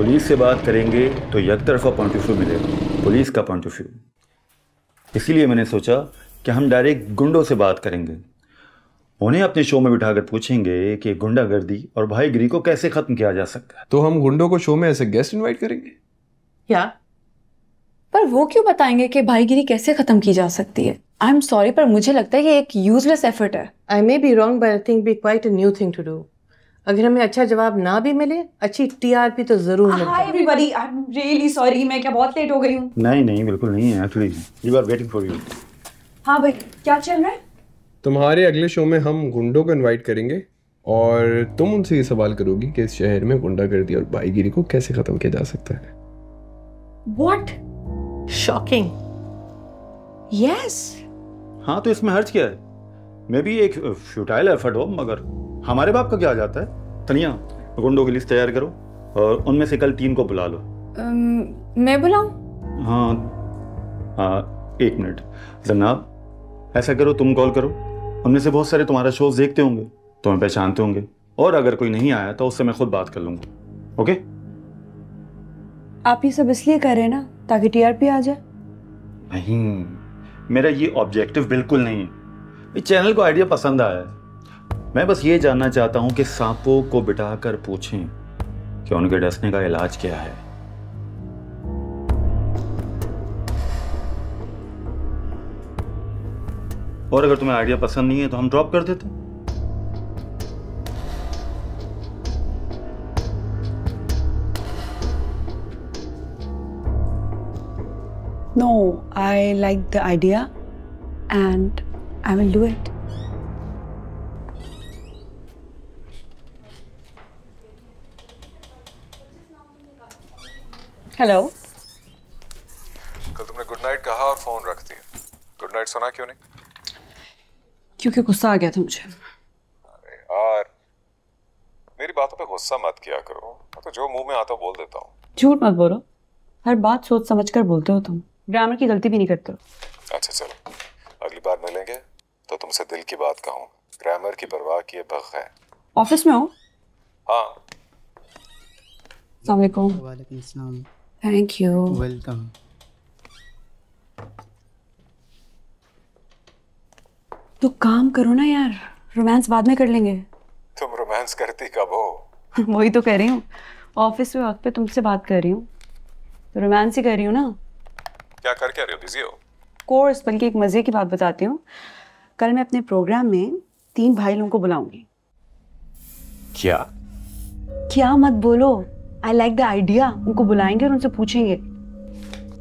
Police से बात करेंगे तो एक तरफा पॉइंट ऑफ व्यू मिलेगा, पुलिस का पॉइंट ऑफ व्यू। इसीलिए मैंने सोचा कि हम डायरेक्ट गुंडों से बात करेंगे। उन्हें अपने शो में बिठाकर पूछेंगे कि गुंडागर्दी और भाईगिरी को कैसे खत्म किया जा सकता है। तो हम गुंडों को शो में ऐसे गेस्ट इनवाइट करेंगे क्या? पर वो क्यों बताएंगे कि भाईगिरी कैसे खत्म की जा सकती है? आई एम सॉरी, पर मुझे लगता है ये एक यूजलेस एफर्ट है। I may be wrong but I think be quite a new thing to do. अगर हमें अच्छा जवाब ना भी मिले, अच्छी टीआरपी तो जरूर मिलती है। Hi everybody, I am really sorry. मैं क्या बहुत लेट हो गई हूँ? नहीं नहीं, बिल्कुल नहीं है। Actually we are waiting for you. हाँ भाई, क्या चल रहा है? तुम्हारे अगले शो में हम गुंडों को इनवाइट करेंगे और तुम उनसे ये सवाल करोगी कि इस शहर में गुंडागर्दी और भाईगिरी को कैसे खत्म किया जा सकता है। व्हाट? शॉकिंग। यस। हाँ, तो इसमें हर्ज क्या है? मे भी एक फ्यूटाइल एफर्ट हो, मगर हमारे बाप का क्या आ जाता है। तनिया, गुंडों की लिस्ट तैयार करो और उनमें से कल 3 को बुला लो। मैं बुलाऊं? हाँ, 1 मिनट। जनाब, ऐसा करो, तुम कॉल करो। उनमें से बहुत सारे तुम्हारा शोज देखते होंगे, तुम्हें पहचानते होंगे, और अगर कोई नहीं आया तो उससे मैं खुद बात कर लूंगा। ओके? आप ये सब इसलिए कर रहे हैं ना ताकि टीआरपी आ जाए? नहीं, मेरा ये ऑब्जेक्टिव बिल्कुल नहीं है। इस चैनल को आइडिया पसंद आया है। मैं बस ये जानना चाहता हूं कि सांपों को बिठाकर पूछें कि उनके डसने का इलाज क्या है। और अगर तुम्हें आइडिया पसंद नहीं है तो हम ड्रॉप कर देते हैं। No, I like the idea and I will do it. Hello. कल तुमने गुड नाइट कहा और फोन रख दिया। गुड नाइट सुना क्यों नहीं? क्योंकि गुस्सा आ गया था मुझे। अरे यार, मेरी बातों पे गुस्सा मत किया करो। मैं तो जो मुंह में आता बोल देता हूँ। झूठ मत बोलो, हर बात सोच समझ कर बोलते हो तुम। ग्रामर की गलती भी नहीं करते हो। अच्छा चलो, अगली बार मिलेंगे तो तुमसे दिल की बात कहूँ। ग्रामर की परवाह किए बगैर। ऑफिस में हो? हाँ। अस्सलाम वालेकुम। वालेकुम अस्सलाम। Thank you. वेलकम। तो काम करो ना यार, रोमांस बाद में कर लेंगे। तुम रोमांस करती कब हो? वही तो कह रही हूँ, ऑफिस में वक्त पे तुमसे बात कर रही हूँ तो रोमांस ही कर रही हूँ ना। क्या कर क्या रहे हो? बिजी हो? कोर्स, बल्कि एक मजे की बात बताती हूँ। कल मैं अपने प्रोग्राम में 3 भाई लोगों को बुलाऊंगी। क्या मत बोलो, आई लाइक द आइडिया। उनको बुलाएंगे और उनसे पूछेंगे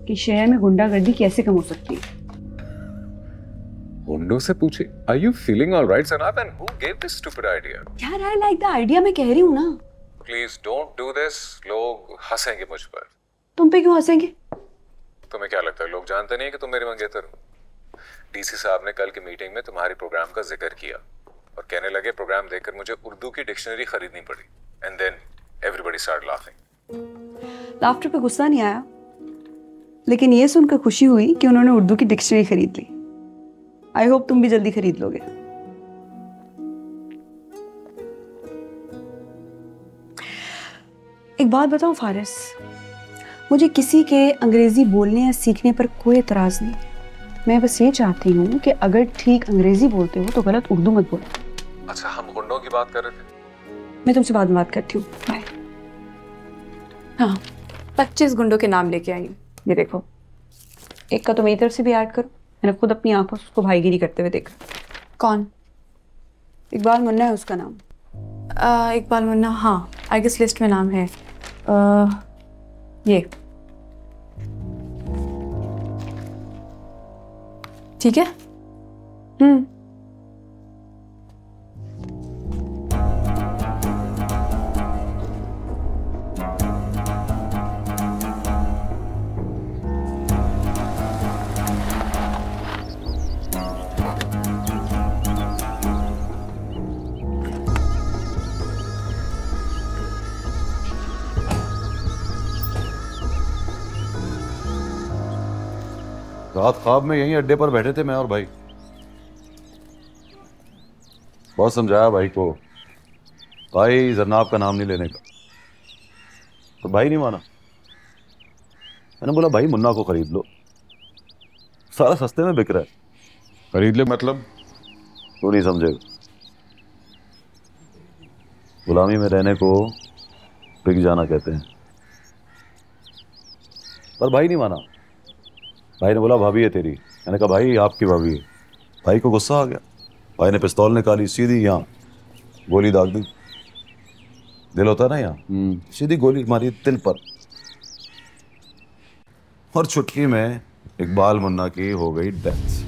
कि शहर में गुंडागर्दी कैसे कम हो सकती है। गुंडों से पूछे? Are you feeling all right, Sanat? And who gave this stupid idea? यार आई लाइक द आइडिया, मैं कह रही हूँ ना। Please don't do this. लोग हंसेंगे मुझ पर। तुम पे क्यों हंसेंगे? तुम्हें क्या लगता है लोग जानते नहीं है कि तुम मेरी मंगेतर हो? डीसी साहब ने कल की मीटिंग में तुम्हारी प्रोग्राम का जिक्र किया और कहने लगे प्रोग्राम देखकर मुझे उर्दू की डिक्शनरी खरीदनी पड़ी। And then everybody start laughing. Laughter पे गुस्सा नहीं आया, लेकिन ये सुनकर खुशी हुई कि उन्होंने उर्दू की डिक्शनरी खरीद ली। आई होप तुम भी जल्दी खरीद लोगे। एक बात बताऊं फारिस, मुझे किसी के अंग्रेजी बोलने या सीखने पर कोई एतराज नहीं। मैं बस ये चाहती हूँ कि अगर ठीक अंग्रेजी बोलते हो तो गलत उर्दू मत बोलो। अच्छा, हम गुंडों की बात कर रहे थे। मैं तुमसे बाद में बात करती हूँ। बाय। हाँ, 25 गुंडों के नाम लेके आई हूँ। ये देखो, एक का तो मेरी तरफ से भी ऐड करो। मैंने खुद अपनी आंखों से उसको भाईगिरी करते हुए देखा। कौन? इकबाल मुन्ना है उसका नाम। इकबाल मुन्ना, हाँ आई गेस लिस्ट में नाम है। ये ठीक है। रात ख्वाब में यहीं अड्डे पर बैठे थे मैं और भाई। बहुत समझाया भाई को, भाई जरनाब का नाम नहीं लेने का। तो भाई नहीं माना। मैंने बोला भाई मुन्ना को खरीद लो, सारा सस्ते में बिक रहा है। खरीद ले मतलब? तू नहीं समझेगा। गुलामी में रहने को बिक जाना कहते हैं। पर भाई नहीं माना। भाई ने बोला भाभी है तेरी। मैंने कहा भाई आपकी भाभी है। भाई को गुस्सा आ गया। भाई ने पिस्तौल निकाली, सीधी यहाँ गोली दाग दी। दिल होता है ना यहाँ, सीधी गोली मारी दिल पर। और चुटकी में इकबाल मुन्ना की हो गई डेथ।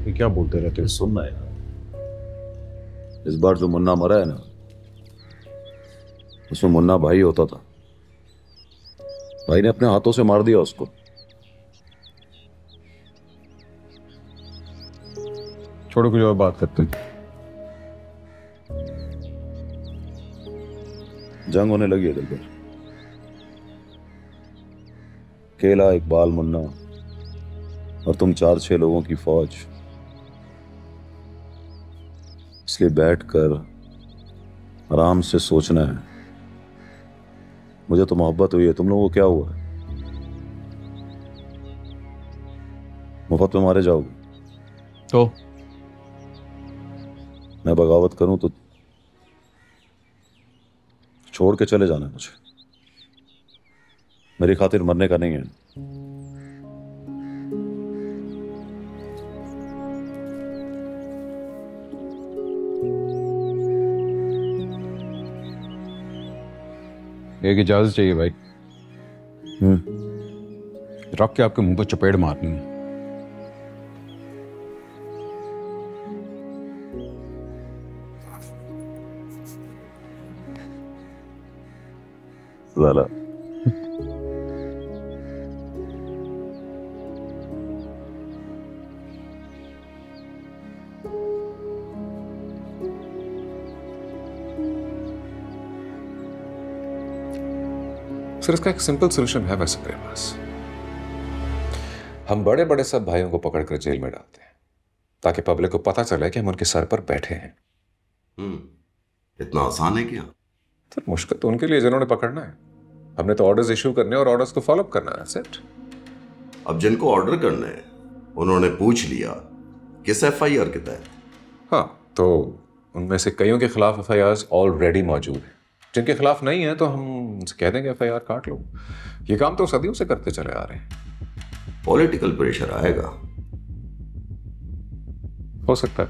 ये क्या बोलते रहते हो? सुनना यार, इस बार जो मुन्ना मरा है ना, उसमें मुन्ना भाई होता था। भाई ने अपने हाथों से मार दिया उसको। छोड़ो, कुछ और बात करते हैं। जंग होने लगी है दिल पर। केला, इकबाल, मुन्ना और तुम 4-6 लोगों की फौज। इसलिए बैठकर आराम से सोचना है। मुझे तो मोहब्बत हुई है, तुम लोगों को क्या हुआ है? मुफ्त में मारे जाओगे? तो मैं बगावत करूं तो छोड़ के चले जाना है मुझे। मेरी खातिर मरने का नहीं है। एक इजाजत चाहिए भाई। रख के आपके मुंह पर चपेट मारनी है। ज़ाला सर, इसका एक सिंपल सोल्यूशन है वैसे मेरे पास। हम बड़े बड़े सब भाइयों को पकड़कर जेल में डालते हैं ताकि पब्लिक को पता चले कि हम उनके सर पर बैठे हैं। इतना आसान है क्या? सर, मुश्किल तो उनके लिए जिन्होंने पकड़ना है। हमने तो ऑर्डर्स इशू करने और ऑर्डर्स को फॉलो करना है। सेट। अब जिनको ऑर्डर करने हैं उन्होंने पूछ लिया किस एफआईआर के तहत। हाँ, तो उनमें से कईयों के खिलाफ एफआईआर ऑलरेडी मौजूद है। जिनके खिलाफ नहीं है तो हम उनसे कह देंगे एफआईआर काट लो। ये काम तो सदियों से करते चले आ रहे हैं। पॉलिटिकल प्रेशर आएगा। हो सकता है,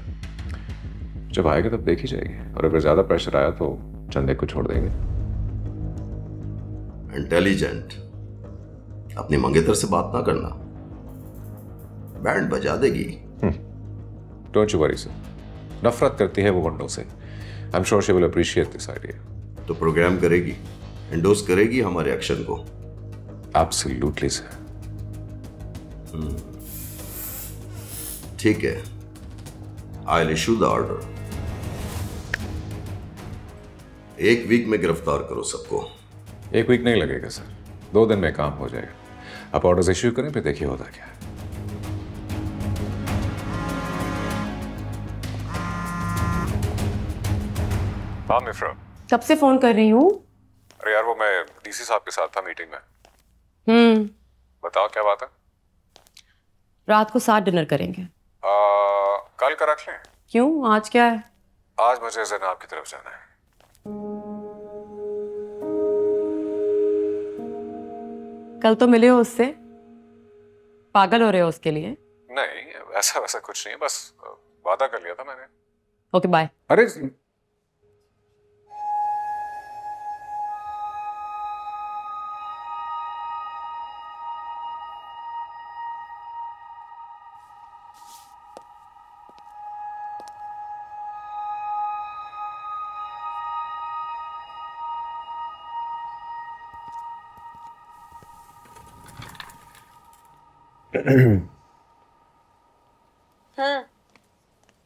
जब आएगा तब देखी जाएगी। और अगर ज्यादा प्रेशर आया तो चंदे को छोड़ देंगे। इंटेलिजेंट, अपनी मंगेतर से बात ना करना, बैंड बजा देगी। Don't you worry sir. नफरत करती है वो गुंडों से। I am sure she will appreciate this idea. तो प्रोग्राम करेगी, एंडोर्स करेगी हमारे एक्शन को। Absolutely sir. ठीक है, I will issue the order. 1 week में गिरफ्तार करो सबको। 1 वीक नहीं लगेगा सर, 2 दिन में काम हो जाएगा। आप ऑर्डर्स इश्यू करें, फिर देखिए होता क्या है। हाँ मिफ्रा, कब से फोन कर रही हूँ। अरे यार, वो मैं डीसी साहब के साथ था मीटिंग में। बताओ क्या बात है। रात को साथ डिनर करेंगे। कल का रख लें? क्यों, आज क्या है? आज मुझे जनाब की तरफ जाना है। कल तो मिले हो उससे, पागल हो रहे हो उसके लिए? नहीं, वैसा वैसा कुछ नहीं है, बस वादा कर लिया था मैंने। Okay bye. अरे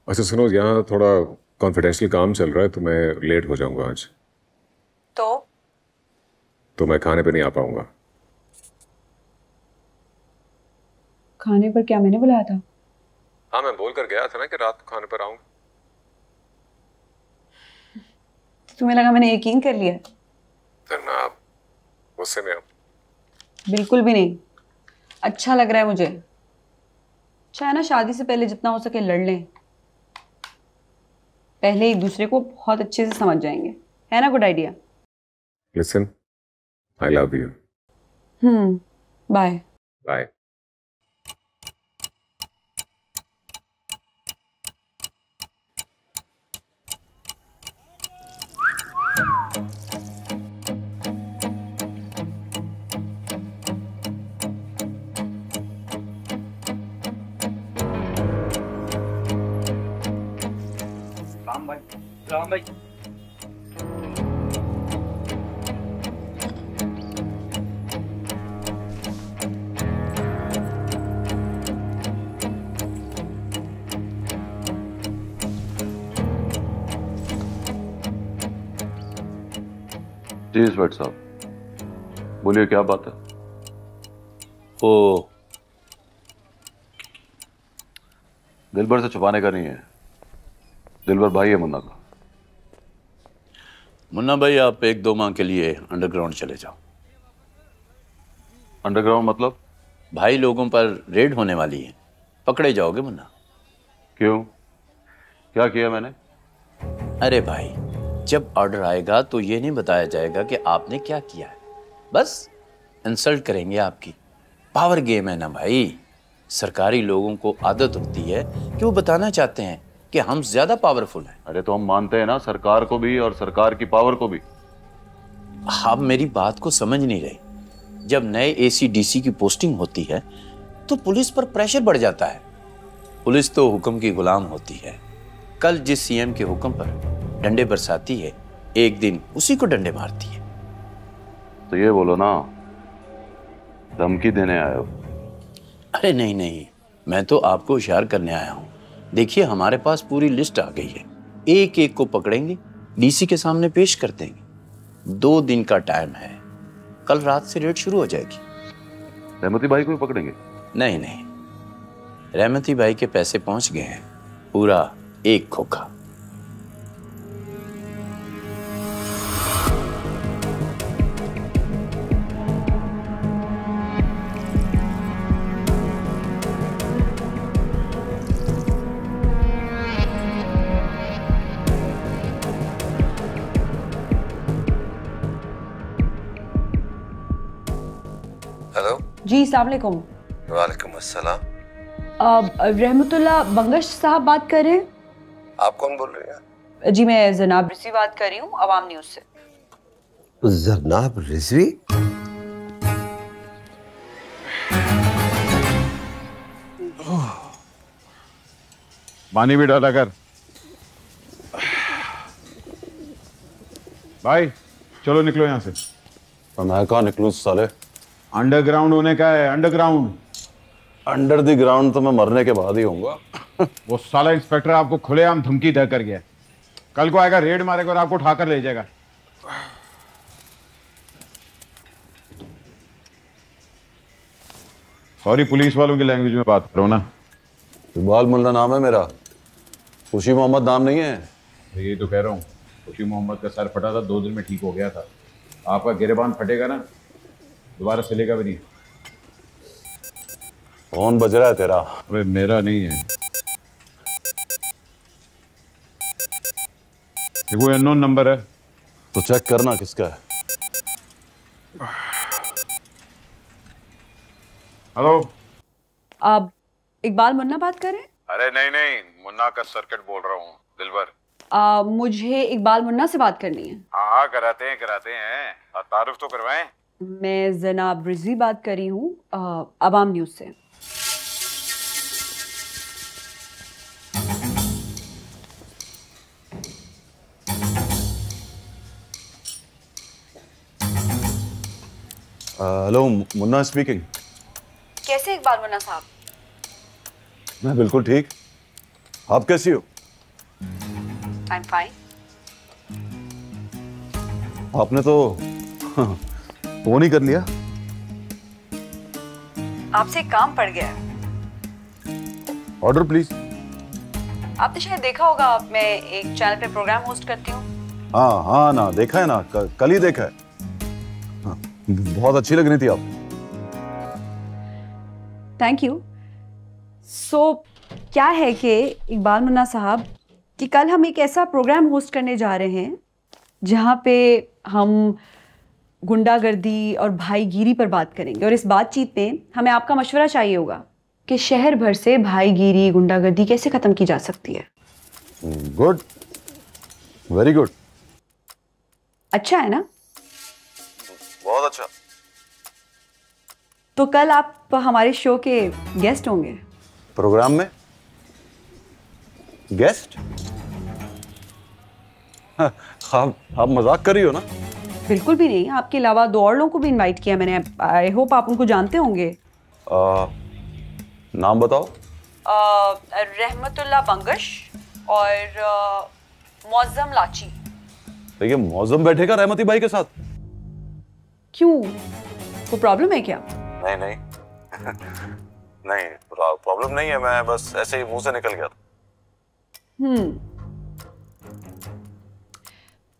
अच्छा सुनो, यहाँ थोड़ा कॉन्फिडेंशियल काम चल रहा है तो मैं लेट हो जाऊंगा आज। तो मैं खाने पे नहीं आ पाऊंगा। खाने पर क्या मैंने बुलाया था? हाँ, मैं बोल कर गया था ना कि रात को खाने पर आऊंगा। तुम्हें लगा मैंने यकीन कर लिया? फिर ना गुस्से में हो? बिल्कुल भी नहीं, अच्छा लग रहा है मुझे। चाहे ना शादी से पहले जितना हो सके लड़ लें, पहले एक दूसरे को बहुत अच्छे से समझ जाएंगे, है ना? Good idea. Listen, I love you. Bye. Bye. Ram भाई जी इंस्पेक्टर साहब, बोलिए क्या बात है? ओ, दिलबर से छुपाने का नहीं है, दिलबर भाई है मुन्ना का। मुन्ना भाई आप 1-2 माह के लिए अंडरग्राउंड चले जाओ। अंडरग्राउंड मतलब? भाई लोगों पर रेड होने वाली है, पकड़े जाओगे मुन्ना। क्यों, क्या किया मैंने? अरे भाई, जब ऑर्डर आएगा तो ये नहीं बताया जाएगा कि आपने क्या किया है, बस इंसल्ट करेंगे आपकी। पावर गेम है ना भाई, सरकारी लोगों को आदत होती है कि वो बताना चाहते हैं कि हम ज्यादा पावरफुल हैं। अरे तो हम मानते हैं ना सरकार को भी और सरकार की पावर को भी। आप मेरी बात को समझ नहीं रहे। जब नए ACDC की पोस्टिंग होती है तो पुलिस पर प्रेशर बढ़ जाता है। पुलिस तो हुक्म की गुलाम होती है। कल जिस CM के हुक्म पर डंडे बरसाती है, एक दिन उसी को डंडे मारती है। तो ये बोलो ना, धमकी देने आए हो? अरे नहीं नहीं, मैं तो आपको होशियार करने आया हूं। देखिए, हमारे पास पूरी लिस्ट आ गई है, एक एक को पकड़ेंगे, DC के सामने पेश कर देंगे। 2 दिन का टाइम है, कल रात से रेड शुरू हो जाएगी। रहमती भाई को भी पकड़ेंगे? नहीं नहीं, रहमती भाई के पैसे पहुंच गए हैं, पूरा 1 खोखा। हेलो जी, अस्सलाम वालेकुम। वालेकुम अस्सलाम। रहमतुल्लाह बंगश साहब बात कर रहे हैं? आप कौन बोल रहे हैं? जी, मैं जनाब रिजवी बात कर रही हूँ, अवाम न्यूज़ से। जनाब रिजवी? पानी भी डाला कर। भाई चलो निकलो यहाँ से। तो मैं कहाँ निकलूं साले? अंडरग्राउंड होने का है, अंडरग्राउंड। अंडर द ग्राउंड तो मैं मरने के बाद ही होऊंगा। वो साला इंस्पेक्टर आपको खुलेआम धमकी दे कर गया। कल को आएगा, रेड मारेगा और आपको उठाकर ले जाएगा। सॉरी, पुलिस वालों की लैंग्वेज में बात करो ना। इकबाल मुल्ला नाम है मेरा, खुशी मोहम्मद नाम नहीं है। यही तो कह रहा हूँ, खुशी मोहम्मद का सर फटा था, 2 दिन में ठीक हो गया था। आपका गिरेबान फटेगा ना, दोबारा चलेगा भी नहीं। कौन बज रहा है तेरा? अरे मेरा नहीं है, ये कोई अननोन नंबर है। तो चेक करना किसका है। हेलो, आप इकबाल मुन्ना बात कर रहे हैं? अरे नहीं नहीं, मुन्ना का सर्किट बोल रहा हूँ, दिलबर। मुझे इकबाल मुन्ना से बात करनी है। हाँ कराते हैं, तारुफ तो करवाएं। मैं जनाब रिजवी बात कर रही हूँ, अवाम न्यूज़ से। Hello, Munna speaking. कैसे इकबाल मुन्ना साहब? मैं बिल्कुल ठीक, आप कैसी हो? I am fine. आपने तो फोन ही कर लिया। आपसे एक काम पड़ गया है। Order please. आपने शायद देखा होगा, मैं एक चैनल पे प्रोग्राम होस्ट करती हूँ। हाँ हाँ ना, देखा है ना, कल ही देखा है। हाँ, बहुत अच्छी लग रही थी आप। Thank you. सो क्या है कि इकबाल मुन्ना साहब कि कल हम एक ऐसा प्रोग्राम होस्ट करने जा रहे हैं जहाँ पे हम गुंडागर्दी और भाईगिरी पर बात करेंगे, और इस बातचीत में हमें आपका मशवरा चाहिए होगा कि शहर भर से भाईगिरी गुंडागर्दी कैसे खत्म की जा सकती है। Good, very good. अच्छा है ना? बहुत अच्छा। तो कल आप हमारे शो के गेस्ट होंगे। प्रोग्राम में गेस्ट? आप मजाक कर रही हो ना? बिल्कुल भी नहीं, आपके अलावा 2 और लोगों को भी इनवाइट किया मैंने। आई होप आप उनको जानते होंगे। नाम बताओ। रहमतुल्लाह बंगश और मौज़म लाची। तो ये मौज़म बैठेगा रहमती भाई के साथ? क्यों, कोई प्रॉब्लम है क्या? नहीं नहीं नहीं, प्रॉब्लम नहीं है, मैं बस ऐसे ही मुंह से निकल गया था।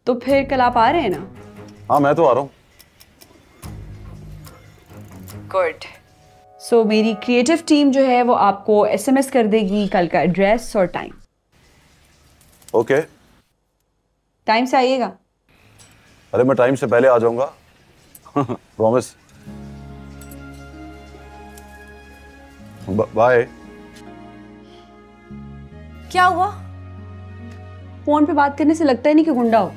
तो फिर कल आप आ रहे हैं ना? हाँ, मैं तो आ रहा हूँ। गुड। सो मेरी क्रिएटिव टीम जो है वो आपको SMS कर देगी कल का एड्रेस और टाइम। ओके। टाइम से आइएगा। अरे मैं टाइम से पहले आ जाऊंगा। प्रॉमिस। बाय। क्या हुआ? फोन पे बात करने से लगता ही नहीं कि गुंडा हो।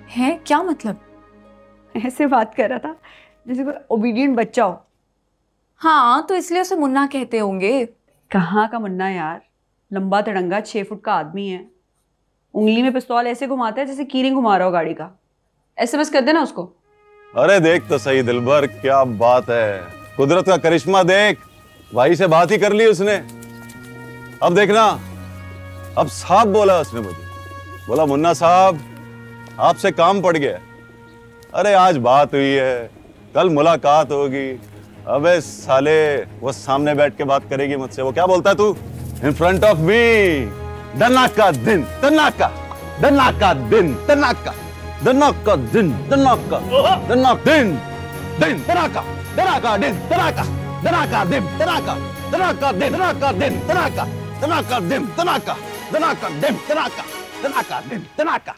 है क्या मतलब? ऐसे बात कर रहा था जैसे कोई ओबीडियंट बच्चा हो। हाँ, तो इसलिए उसे मुन्ना कहते होंगे। कहाँ का मुन्ना यार, लंबा तड़ंगा 6 फुट का आदमी है। उंगली में पिस्तौल ऐसे घुमाता है जैसे कीरिंग घुमा रहा हो गाड़ी का। SMS कर देना उसको। अरे देख तो सही दिलबर, क्या बात है, कुदरत का करिश्मा देख। भाई से बात ही कर ली उसने। अब देखना, अब साहब बोला उसने मुझे, बोला मुन्ना साहब आपसे काम पड़ गया। अरे आज बात हुई है, कल मुलाकात होगी। अबे साले, वो सामने बैठ के बात करेगी मुझसे। वो क्या बोलता है तू? इन फ्रंट ऑफ मी, दनाका दिन, दनाका दनाका दिन, दनाका दनाका दिन, दनाका दनाक दिन, दिन दनाका दनाका दिन, दनाका दनाका दिन, दनाका दनाका दिन, दनाका दिन, दनाका दनाका दिन, दनाका दनाका दिन, दनाका दनाका दिन, दनाका।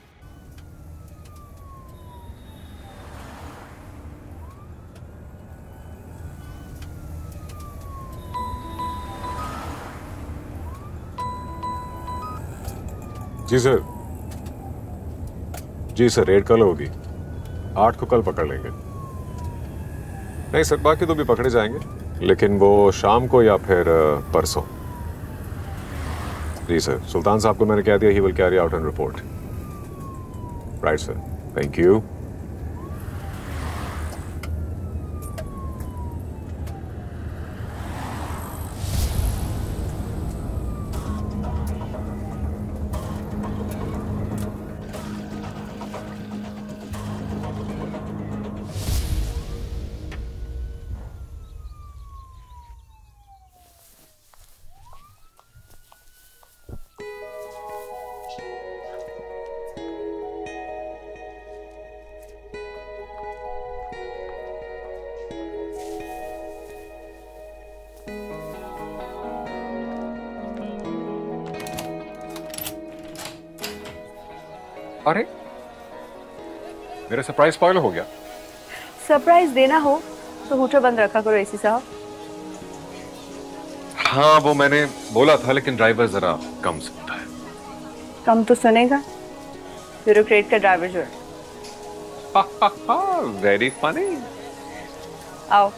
जी सर, जी सर, रेड कल होगी। 8 को कल पकड़ लेंगे। नहीं सर, बाकी तो भी पकड़े जाएंगे, लेकिन वो शाम को या फिर परसों। जी सर, सुल्तान साहब को मैंने कह दिया, he will carry out an report. Right sir, thank you. अरे मेरा सरप्राइज स्पॉइल हो गया। सरप्राइज देना हो तो हूटर बंद रखा करो एसी साहब। हाँ, वो मैंने बोला था, लेकिन ड्राइवर जरा कम सुनता है। कम तो सुनेगा, ब्यूरोक्रेट का ड्राइवर जो है। Very funny. आओ।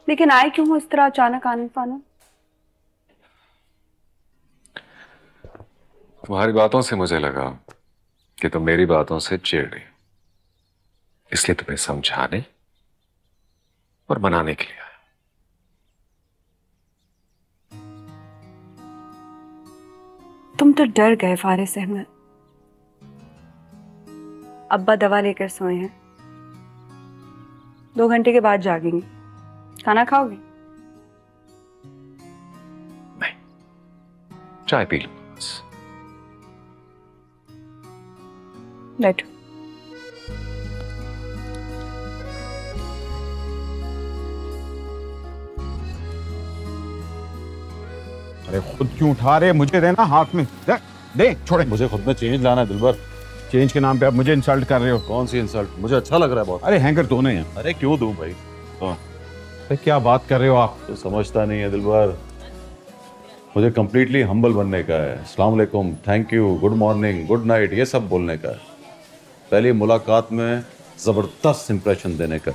लेकिन आए क्यों हो इस तरह अचानक आने पाना? तुम्हारी बातों से मुझे लगा कि तुम मेरी बातों से चिढ़ रही, इसलिए तुम्हें समझाने और मनाने के लिए आया। तुम तो डर गए फारिस अहमद। अब्बा दवा लेकर सोए हैं, 2 घंटे के बाद जागेंगे। खाना खाओगे? नहीं। चाय पी लो बस। बैठो। अरे खुद क्यों उठा रहे, मुझे देना हाथ में, दे छोड़े। मुझे खुद में चेंज लाना है दिलबर। चेंज के नाम पे आप मुझे इंसल्ट कर रहे हो। कौन सी इंसल्ट? मुझे अच्छा लग रहा है बहुत। अरे हैंगर दोनों हैं। अरे क्यों दूं भाई? अरे क्या बात कर रहे हो आप? तो समझता नहीं है दिलबर, मुझे कंप्लीटली हम्बल बनने का है। अस्सलाम वालेकुम, thank you, good morning, good night, ये सब बोलने का है। पहली मुलाकात में जबरदस्त इंप्रेशन देने का।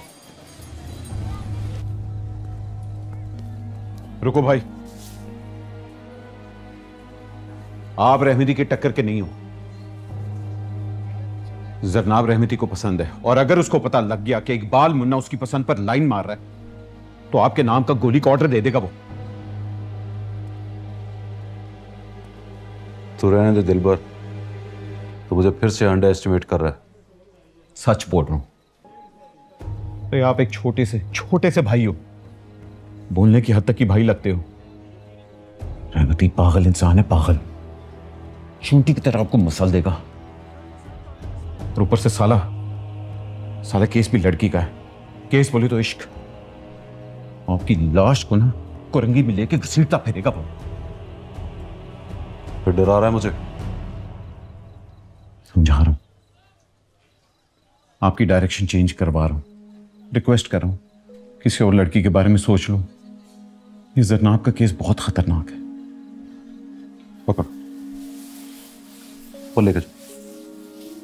रुको भाई, आप रहमती के टक्कर के नहीं हो। जरनाब रहमती को पसंद है, और अगर उसको पता लग गया कि इकबाल मुन्ना उसकी पसंद पर लाइन मार रहा है तो आपके नाम का गोली का ऑर्डर दे देगा वो। तो रहने दे दिलबर, तो मुझे फिर से अंडर एस्टिमेट कर रहा है। सच बोल रहा हूं। तो आप एक छोटे से भाई हो, बोलने की हद तक की भाई लगते हो। रहमती पागल इंसान है, पागल। चींटी की तरह आपको मसल देगा, और ऊपर से साला केस भी लड़की का है। केस बोले तो इश्क। आपकी लाश को ना कुरंगी में लेके घसीटता फिरेगा वो। फिर डरा रहा है मुझे? समझा रहा हूं, आपकी डायरेक्शन चेंज करवा रहा हूं, रिक्वेस्ट कर रहा हूं, किसी और लड़की के बारे में सोच लो। ये जरनाब का केस बहुत खतरनाक है। पकड़ो, वो लेकर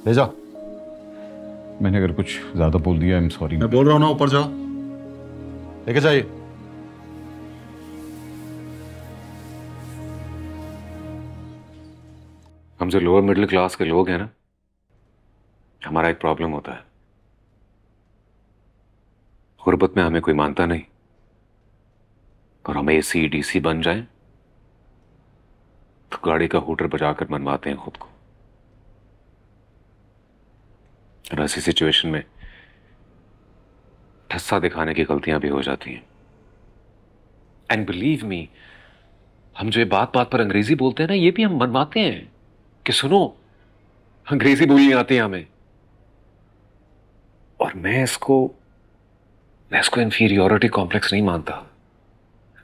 ले जा। मैंने अगर कुछ ज्यादा बोल दिया, आई एम सॉरी। मैं बोल रहा हूं ना, ऊपर जाओ, लेके जाइए। हम जो लोअर मिडिल क्लास के लोग हैं ना, हमारा एक प्रॉब्लम होता है, गुर्बत में हमें कोई मानता नहीं, और हम एसी डीसी बन जाएं तो गाड़ी का हूटर बजाकर मनवाते हैं खुद को। और ऐसी सिचुएशन में ठस्सा दिखाने की गलतियां भी हो जाती हैं। एंड बिलीव मी, हम जो ये बात बात पर अंग्रेजी बोलते हैं ना, ये भी हम मनवाते हैं कि सुनो, अंग्रेजी बोलनी आती है हमें। और मैं इसको इंफीरियोरिटी कॉम्प्लेक्स नहीं मानता।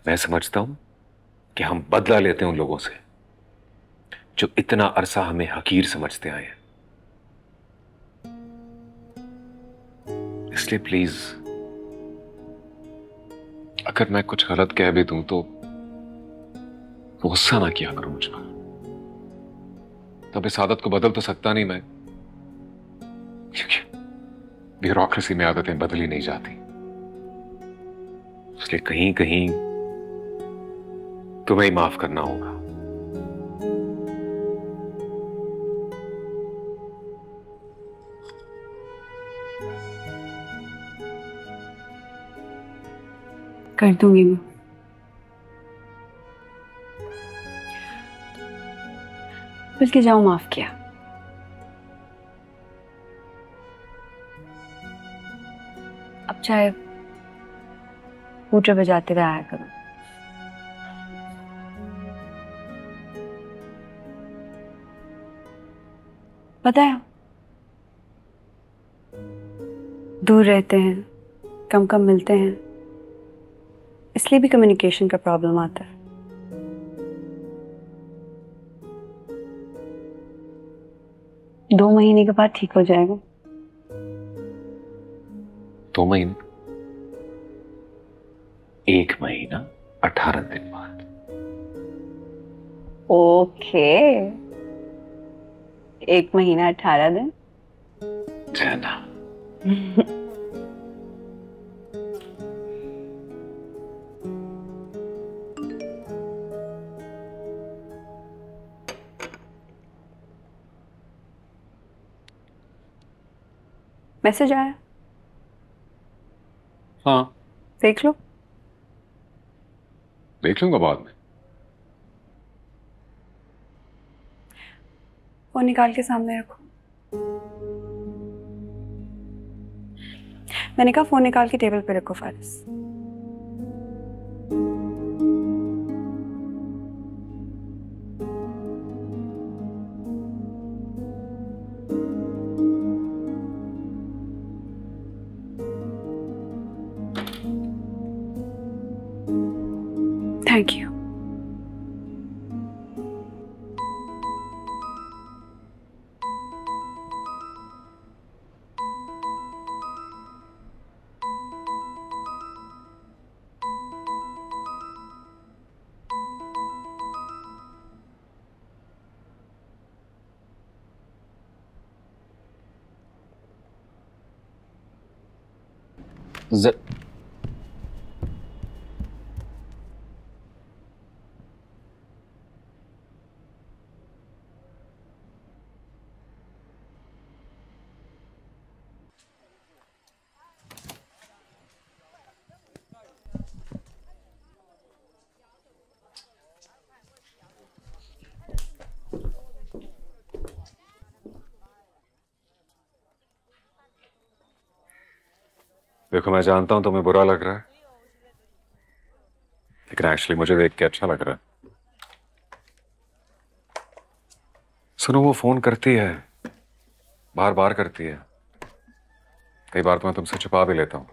मैं समझता हूं कि हम बदला लेते हैं उन लोगों से जो इतना अरसा हमें हकीर समझते आए हैं। इसलिए प्लीज, अगर मैं कुछ गलत कह भी दूं तो गुस्सा ना किया करो मुझ पर। तब इस आदत को बदल तो सकता नहीं मैं, क्योंकि ब्यूरोक्रेसी में आदतें बदली नहीं जाती। इसलिए कहीं कहीं तुम्हें ही माफ करना होगा। कर दूंगी मैं। बल्कि जाओ, माफ किया। अब चाहे हूटर बजाते हुए आया करो। पता है, दूर रहते हैं, कम कम मिलते हैं, इसलिए भी कम्युनिकेशन का प्रॉब्लम आता है। दो महीने के बाद ठीक हो जाएगा। 2 महीने? 1 महीना 18 दिन बाद। ओके, 1 महीना 18 दिन। जाना। मैसेज आया? हाँ, देख लो। देख लूंगा बाद में। फोन निकाल के सामने रखो। मैंने कहा फोन निकाल के टेबल पे रखो फारिस। Thank you. देखो, मैं जानता हूं तुम्हें बुरा लग रहा है, लेकिन एक्चुअली मुझे देख के अच्छा लग रहा है। सुनो, वो फोन करती है, बार बार करती है। कई बार तो मैं तुमसे छुपा भी लेता हूं।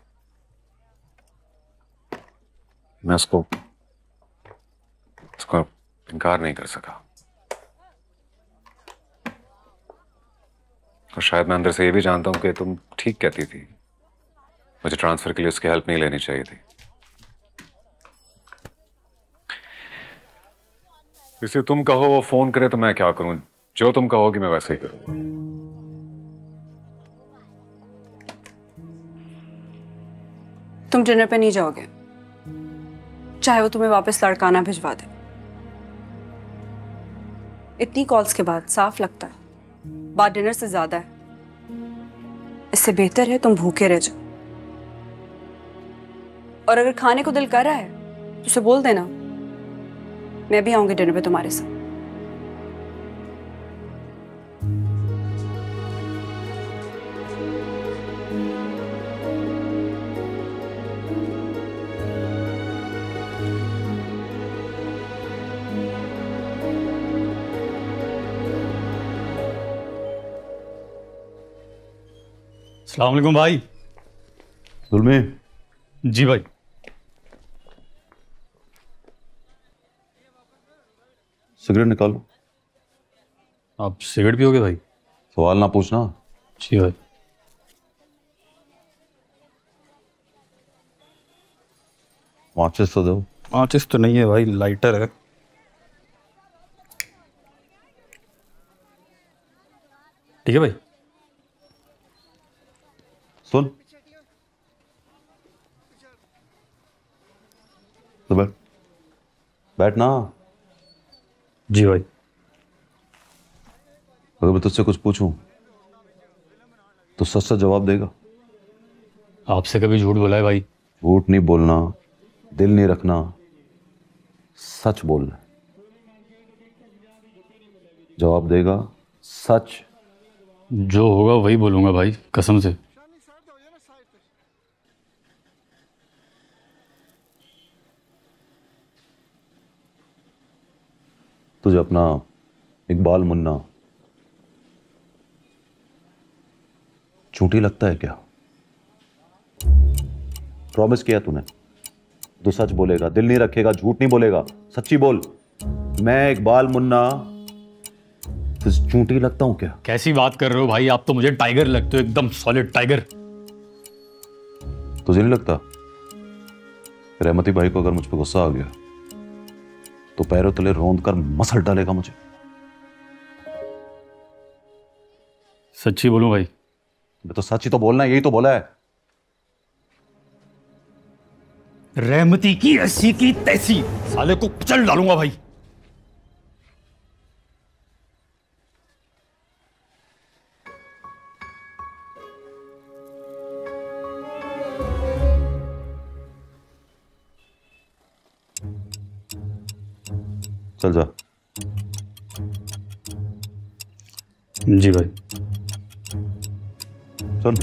मैं उसको इनकार नहीं कर सका, और शायद मैं अंदर से ये भी जानता हूं कि तुम ठीक कहती थी। मुझे ट्रांसफर के लिए उसकी हेल्प नहीं लेनी चाहिए थी। इसे तुम कहो वो फोन करे तो मैं क्या करूं? जो तुम कहोगी मैं वैसे ही करूंगा। तुम डिनर पे नहीं जाओगे, चाहे वो तुम्हें वापस लड़काना भिजवा दे। इतनी कॉल्स के बाद साफ लगता है बात डिनर से ज्यादा है। इससे बेहतर है तुम भूखे रह जाओ, और अगर खाने को दिल कर रहा है तो उसे बोल देना, मैं भी आऊंगी डिनर पे तुम्हारे साथ। अस्सलाम वालेकुम भाई। जुल्मी। जी भाई। सिगरेट निकालो। आप सिगरेट पियोगे भाई? सवाल ना पूछना। जी भाई। माचिस तो दो। माचिस तो नहीं है भाई, लाइटर है। ठीक है भाई। सुन, तो बैठना। जी भाई। अगर मैं तुझसे कुछ पूछूं तो सच सच जवाब देगा? आपसे कभी झूठ बोला है भाई? झूठ नहीं बोलना, दिल नहीं रखना, सच बोलना। जवाब देगा सच? जो होगा वही बोलूंगा भाई, कसम से। तुझे अपना इकबाल मुन्ना झूठी लगता है क्या? प्रॉमिस किया तूने, तो सच बोलेगा, दिल नहीं रखेगा, झूठ नहीं बोलेगा, सच्ची बोल। मैं इकबाल मुन्ना तुझे झूठी लगता हूं क्या? कैसी बात कर रहे हो भाई? आप तो मुझे टाइगर लगते हो, एकदम सॉलिड टाइगर। तुझे नहीं लगता? रहमती भाई को अगर मुझ पर गुस्सा आ गया तो पैरों तले रौंद कर मसल डालेगा मुझे। सच्ची बोलूं भाई? मैं तो सच ही तो बोलना है, यही तो बोला है। रहमती की ऐसी की तैसी साले को कुचल डालूंगा भाई। चल जा। जी भाई। सुन,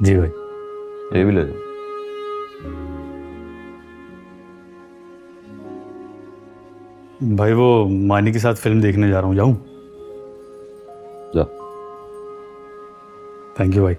जी भाई। ये भी ले जा। भाई वो मानी के साथ फिल्म देखने जा रहा हूँ, जाऊँ? जा। थैंक यू भाई।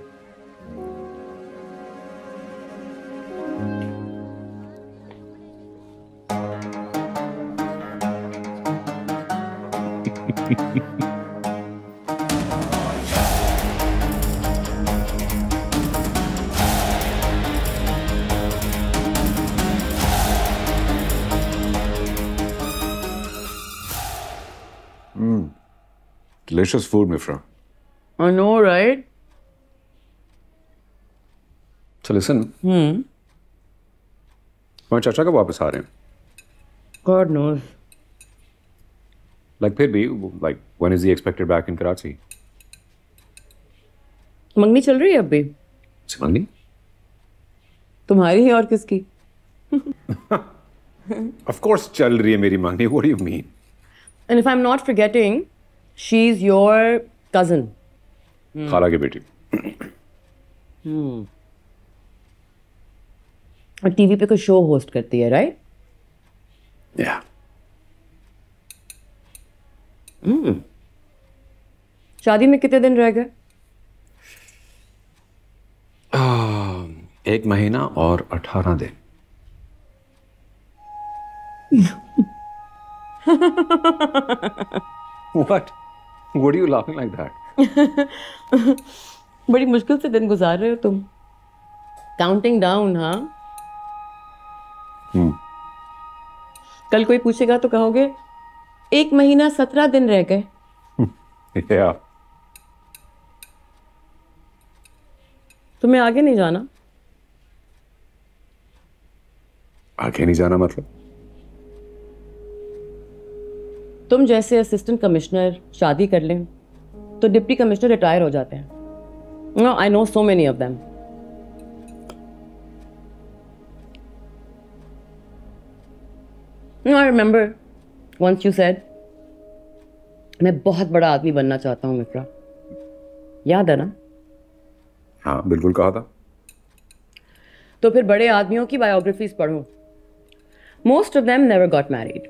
Delicious food, Mifra. I know, right? So listen. तुम्हारे चाचा कब वापस आ रहे हैं? God knows. Like फिर भी, like when is he expected back in Karachi? मंगनी चल रही है अब भी? मंगनी? तुम्हारी ही और किसकी? Of course चल रही है मेरी मंगनी. What do you mean? And if I'm not forgetting, she's your cousin. खाला की बेटी. और टीवी पे कोई शो होस्ट करती है, राइट? Yeah. शादी में कितने दिन रह गए? 1 महीना और 18 दिन. What? What are you laughing like that? बड़ी मुश्किल से दिन गुजार रहे हो तुम. काउंटिंग डाउन, हाँ? कल कोई पूछेगा तो कहोगे 1 महीना 17 दिन रह गए. Yeah. तुम्हें आगे नहीं जाना? आगे नहीं जाना मतलब? तुम जैसे असिस्टेंट कमिश्नर शादी कर लें तो डिप्टी कमिश्नर रिटायर हो जाते हैं. No, I know so many of them. No, I remember once you said, मैं बहुत बड़ा आदमी बनना चाहता हूँ मिफ्रा. याद है ना? हाँ, बिल्कुल कहा था. तो फिर बड़े आदमियों की बायोग्राफीज पढ़ो. Most of them never got married.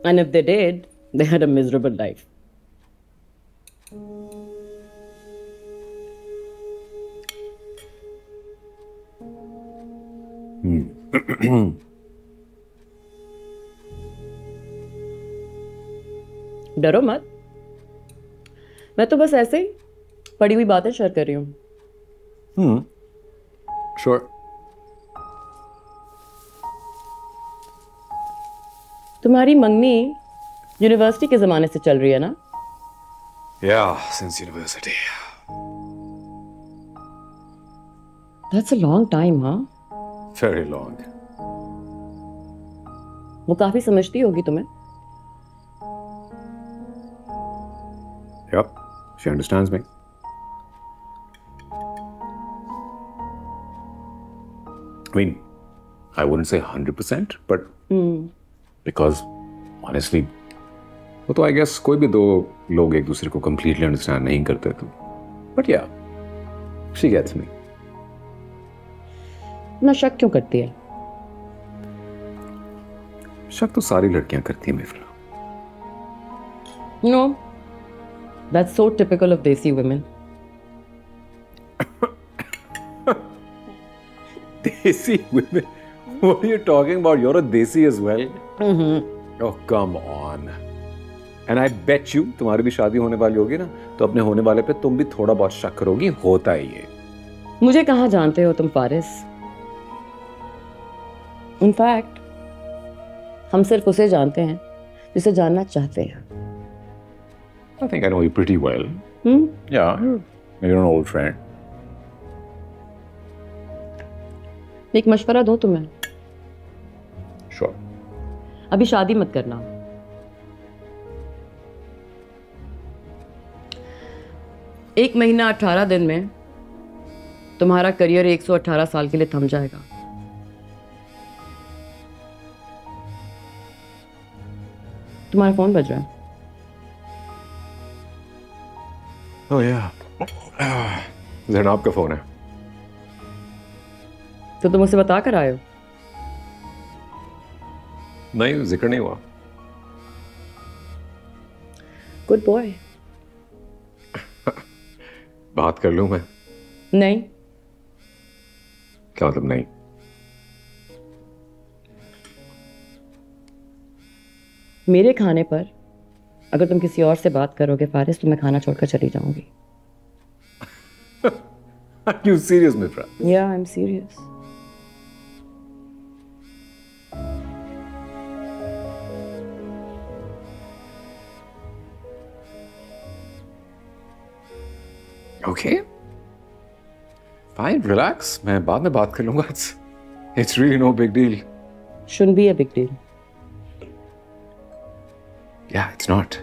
And if they did, they had a miserable life. डरो मत. मैं तो बस ऐसे ही पड़ी हुई बातें शेयर कर रही हूँ. Sure. तुम्हारी मंगनी यूनिवर्सिटी के जमाने से चल रही है ना? Yeah, since university. That's a long time, huh? Very long. वो काफी समझती होगी तुम्हें. Yep, she understands me. I mean, I wouldn't say 100%, but because honestly, वो तो I guess कोई भी दो लोग एक दूसरे को completely understand नहीं करते तो. But yeah, she gets me. ना शक क्यों करती है? शक तो सारी लड़कियां करती हैं मिफ्रा. No, that's so typical of Desi women. Desi women? What are you talking about? You're a Desi as well. Oh, come on. And I bet you तुम्हारी भी शादी होने वाली होगी ना, तो अपने होने वाले पे तुम भी थोड़ा बहुत शक करोगी. होता है ये. मुझे कहाँ जानते हो तुम फारिस? In fact, हम सिर्फ उसे जानते हैं जिसे जानना चाहते हैं. I think I know you pretty well. Yeah, you're an old friend. एक मशवरा दूं तुम्हें? Sure. अभी शादी मत करना. एक महीना 18 दिन में तुम्हारा करियर 118 साल के लिए थम जाएगा. तुम्हारा फोन बज रहा है. Oh yeah. जनाब का फोन है. तो तुम उसे बता कर आए हो? नहीं, जिक्र नहीं हुआ. Good boy. बात कर लूं मैं? नहीं. क्या मतलब नहीं? मेरे खाने पर अगर तुम किसी और से बात करोगे फारिस, तो मैं खाना छोड़कर चली जाऊंगी. Are you serious, Mitra? Yeah, I'm serious. Okay. Fine, relax. मैं बाद में बात कर लूंगा. It's really no big deal. Shouldn't be a big deal. Yeah, it's not.